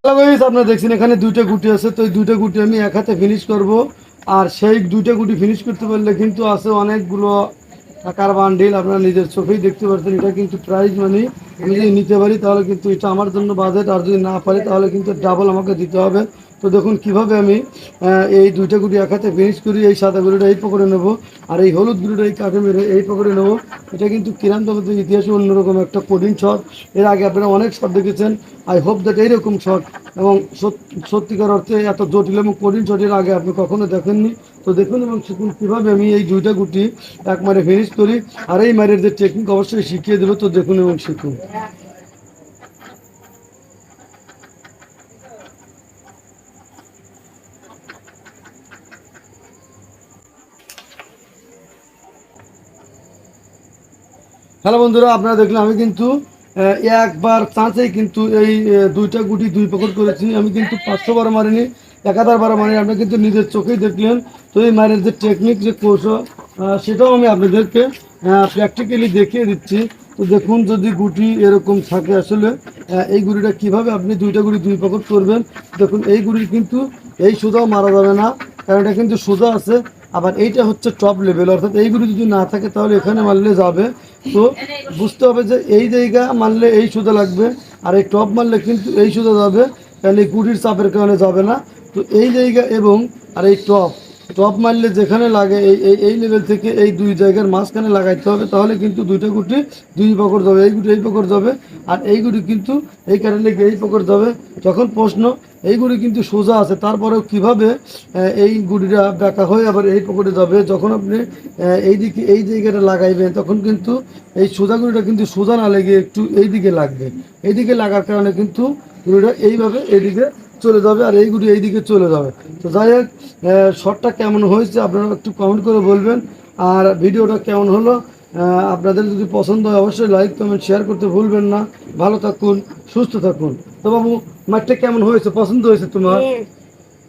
আপনারা দেখছেন এখানে দুইটা গুটি আছে, তো এই দুইটা গুটি আমি এক হাতে ফিনিশ করব। আর সেই দুইটা গুটি ফিনিশ করতে পারলে কিন্তু আছে অনেকগুলো টাকার বান্ডিল, আপনারা নিজের চোখেই দেখতে পাচ্ছেন। এটা কিন্তু প্রাইজ মানি, আমি যদি নিতে পারি তাহলে কিন্তু এটা আমার জন্য বাজেট, আর যদি না পারি তাহলে কিন্তু ডাবল আমাকে দিতে হবে। তো দেখুন কিভাবে আমি এই দুইটা গুটি এক হাতে ফিনিশ করি। এই সাদা গুলিটা এই পকেটে নেবো, আর এই হলুদ গুলিটা এই কাঠে মেরে এই পকেটে নেবো। এটা কিন্তু কিরাম জগতের ইতিহাসে অন্যরকম একটা কঠিন শট। এর আগে আপনারা অনেক শট দেখেছেন, আই হোপ দ্যাট এইরকম শট এবং সত্যিকার অর্থে এত জটিল এবং কঠিন শটের আগে আপনি কখনো দেখেননি। তো দেখুন এবং শিখুন কীভাবে আমি এই দুইটা গুটি এক মারে ফিনিশ করি। আর এই মারের যে টেকনিক অবশ্যই শিখিয়ে দেবো, তো দেখুন এবং শিখুন। হ্যালো বন্ধুরা, আপনারা দেখলেন আমি কিন্তু একবার চাঁচেই কিন্তু এই দুইটা গুটি দুই পকেট করেছি। আমি কিন্তু 500 বার মারিনি, 1000 বার মারিনি। আপনি কিন্তু নিজের চোখেই দেখলেন। তো এই মারের যে টেকনিক, যে কৌশল, সেটাও আমি আপনাদেরকে প্র্যাকটিক্যালি দেখিয়ে দিচ্ছি। তো দেখুন, যদি গুটি এরকম থাকে আসলে এই গুটিটা কিভাবে আপনি দুইটা গুটি দুই পকেট করবেন। দেখুন এই গুটি কিন্তু এই সোজাও মারা যাবে না, কারণ এটা কিন্তু সোজা আছে। আবার এইটা হচ্ছে টপ লেভেল, অর্থাৎ এইগুলি যদি না থাকে তাহলে এখানে মারলে যাবে। তো বুঝতে হবে যে এই জায়গা মারলে এই সোজা লাগবে, আর এই টপ মারলে কিন্তু এই সোজা যাবে, কারণ এই কুটির চাপের কারণে যাবে না। তো এই জায়গা এবং আর এই টপ টপ মারলে যেখানে লাগে এই এই এই লেভেল থেকে এই দুই জায়গার মাঝখানে লাগাইতে হবে, তাহলে কিন্তু দুইটা গুটি দুই পকড় যাবে। এই গুটি এই পকড় যাবে, আর এই গুটি কিন্তু এই কারণে এই পকড় যাবে। যখন প্রশ্ন এই গুটি কিন্তু সোজা আছে, তারপরেও কিভাবে এই গুটিটা বাঁকা হয়ে আবার এই পকেটে যাবে। যখন আপনি এই দিকে এই জায়গাটা লাগাইবেন, তখন কিন্তু এই সোজা গুটিটা কিন্তু সোজা না লেগে একটু এই দিকে লাগবে। এইদিকে লাগার কারণে কিন্তু গুটিটা এইভাবে এইদিকে চলে যাবে, আর এই গুটি এইদিকে চলে যাবে। তো যাই হোক, শটটা কেমন হয়েছে আপনারা একটু কমেন্ট করে বলবেন। আর ভিডিওটা কেমন হলো আপনাদের যদি পছন্দ হয় অবশ্যই লাইক কমেন্ট শেয়ার করতে ভুলবেন না। ভালো থাকুন, সুস্থ থাকুন। তো বাবু, মাঠটা কেমন হয়েছে, পছন্দ হয়েছে তোমার?